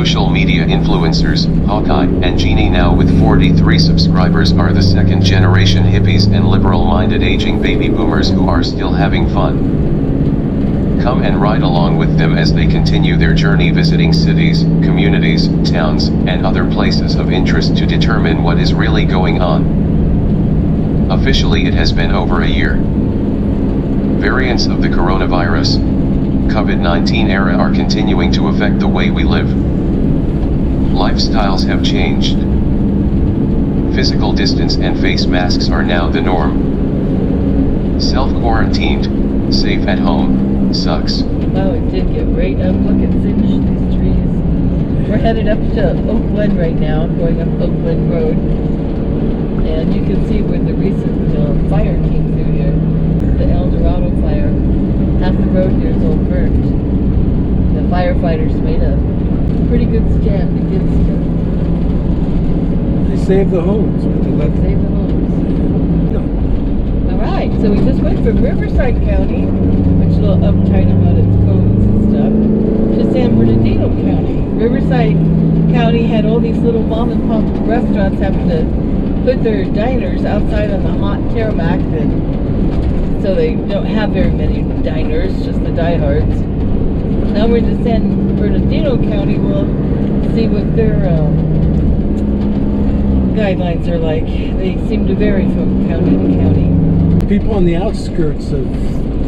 social media influencers, Hawkeye and Jeannie, now with 43 subscribers, are the second generation hippies and liberal-minded aging baby boomers who are still having fun. Come and ride along with them as they continue their journey visiting cities, communities, towns, and other places of interest to determine what is really going on. Officially, it has been over a year. Variants of the coronavirus, COVID-19 era are continuing to affect the way we live. Lifestyles have changed. Physical distance and face masks are now the norm. Self-quarantined, safe at home, sucks. Oh, it did get right up. Look at these trees. We're headed up to Oakland right now, going up Oakland Road. And you can see where the recent fire came through here. The El Dorado fire. Half the road here is all burnt. The firefighters made a pretty good stand against it. They saved the homes. Save the homes. No. Alright, so we just went from Riverside County, which is a little uptight about its codes and stuff, to San Bernardino County. Riverside County had all these little mom and pop restaurants having to put their diners outside on the hot tarmac, and so they don't have very many diners, just the diehards. Now we're in San Bernardino County. We'll see what their guidelines are like. They seem to vary from county to county. People on the outskirts of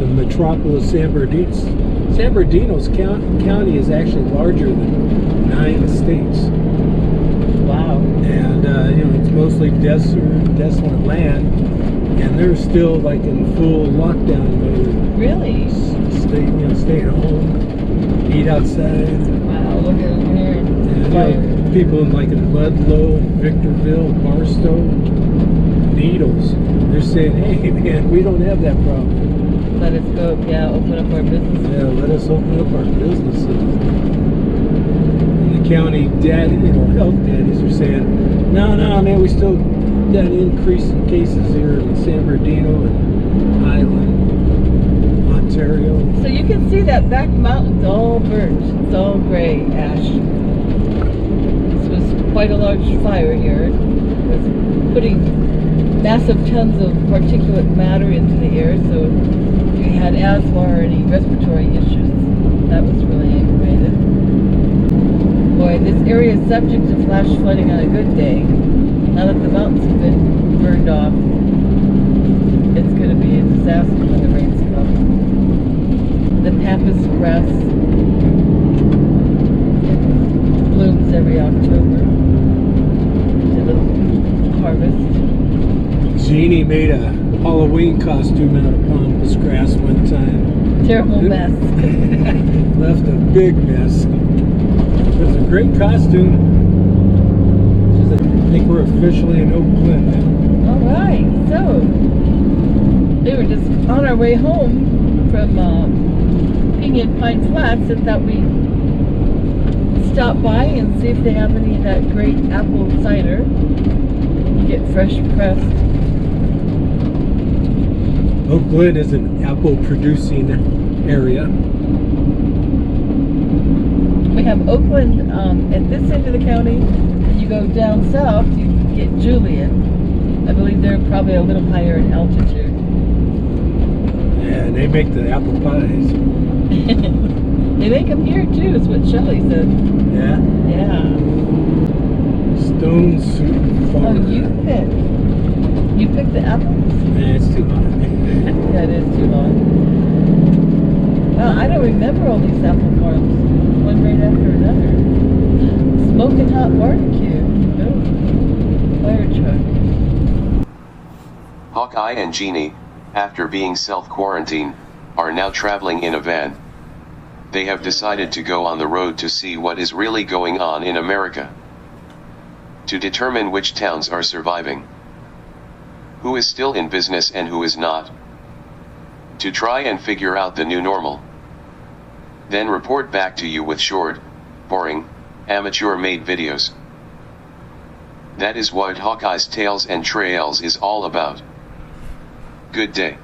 the metropolis San Bernardino's county is actually larger than 9 states. Wow. And it's mostly desolate land, and they're still like in full lockdown mode. Really? Stay at home, eat outside. Wow, look at them here. And people in Ludlow, Victorville, Barstow, Needles, they're saying, hey man, we don't have that problem. Let us go, open up our businesses. Yeah, let us open up our businesses. And the county health daddies are saying, no man, we still got an increase in cases here in San Bernardino and Highland, Ontario. So you can see that back mountain's all burnt. It's all gray ash. This was quite a large fire here. It was putting massive tons of particulate matter into the air, so if you had asthma or any respiratory issues, that was really aggravated. Boy, this area is subject to flash flooding on a good day. Now that the mountains have been burned off, it's going to be a disaster when the rains come. The pampas grass blooms every October to the harvest. Jeannie made a Halloween costume out of pampas grass one time. Terrible mess. Left a big mess. It was a great costume. I think we're officially in Oakland now. Alright, so we were just on our way home from Pinion Pine Flats and thought we'd stop by and see if they have any of that great apple cider. You get fresh pressed. Oakland is an apple producing area. We have Oakland at this end of the county, and you go down south, you get Julian. I believe they're probably a little higher in altitude. Yeah, and they make the apple pies. They make them here too, is what Shelley said. Yeah. Yeah. Stone Soup Farm. Oh, you picked the apples? Yeah, it's too hot. Yeah, it is too hot. Well, I don't remember all these apple farms, one right after another. Smoking hot barbecue. Oh, fire truck. Hawkeye and Jeannie, after being self-quarantined, are now traveling in a van. They have decided to go on the road to see what is really going on in America. To determine which towns are surviving, who is still in business and who is not. To try and figure out the new normal. Then report back to you with short, boring, amateur-made videos. That is what Hawkeye's Tales and Trails is all about. Good day.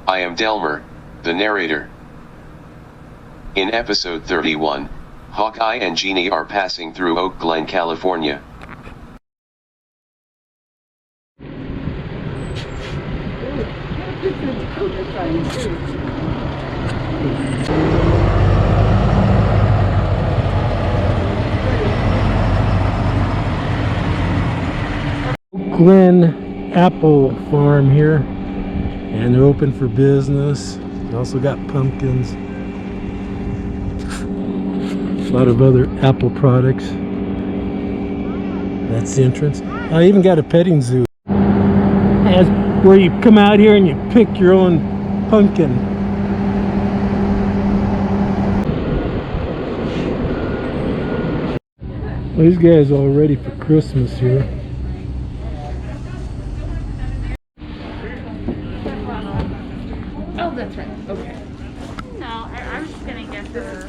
I am Delmer, the narrator. In episode 31, Hawkeye and Jeannie are passing through Oak Glen, California. Oak Glen Apple Farm here, and they're open for business. They also got pumpkins, a lot of other apple products. That's the entrance. I even got a petting zoo. That's where you come out here and you pick your own pumpkin. Well, these guys are all ready for Christmas here. Oh, that's right. Okay. No, I was just gonna get her.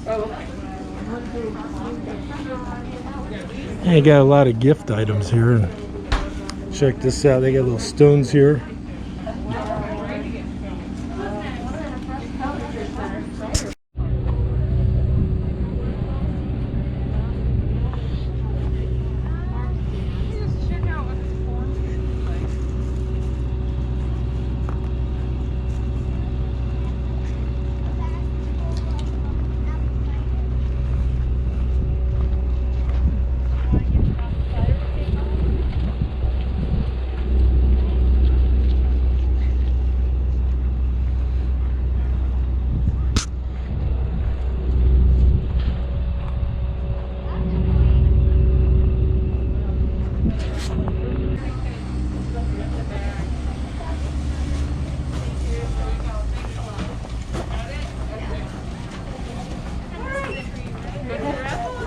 Oh, okay. They got a lot of gift items here, and check this out. They got little stones here.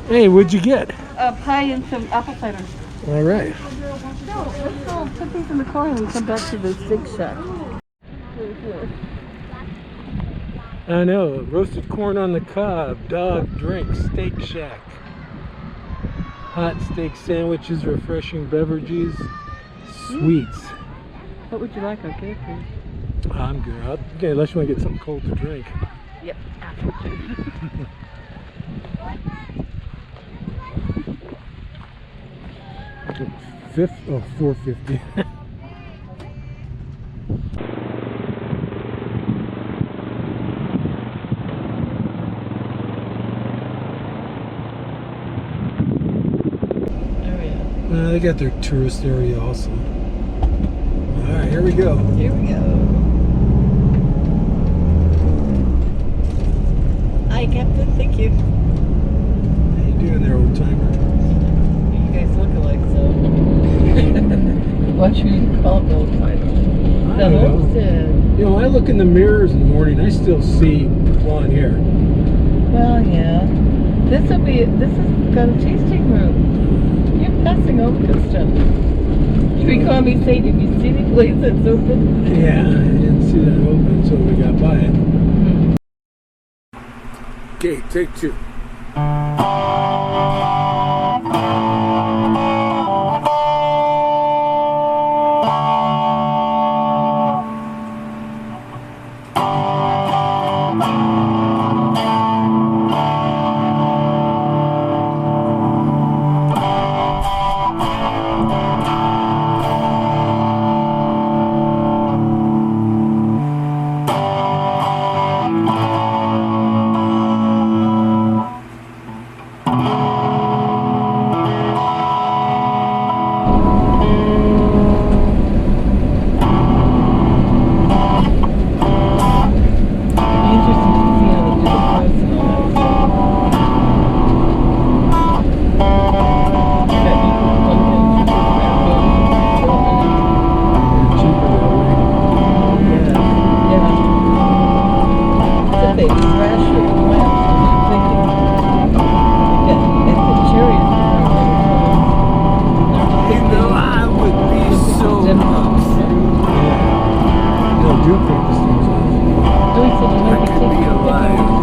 Hey, what'd you get? A pie and some apple cider. All right. No, let's go put these in the car and we come back to the steak shack. I know. Roasted corn on the cob, dog drink, steak shack. Hot steak sandwiches, refreshing beverages, sweets. What would you like? I'll get it for you. I'm good. Okay, unless you want to get something cold to drink. Yep, apple juice. $4.50. They got their tourist area also. All right, here we go. Here we go. Hi, Captain. Thank you. How you doing there, old timer? You guys look alike, so. What should you call it, old timer? The homestead. You know, I look in the mirrors in the morning, I still see blonde hair. Well, yeah. This has got a tasting room. You're passing over good stuff. Should we call me Sadie? Have you seen any place that's open? Yeah, I didn't see that open until we got by it. Okay, take two. I could be alive.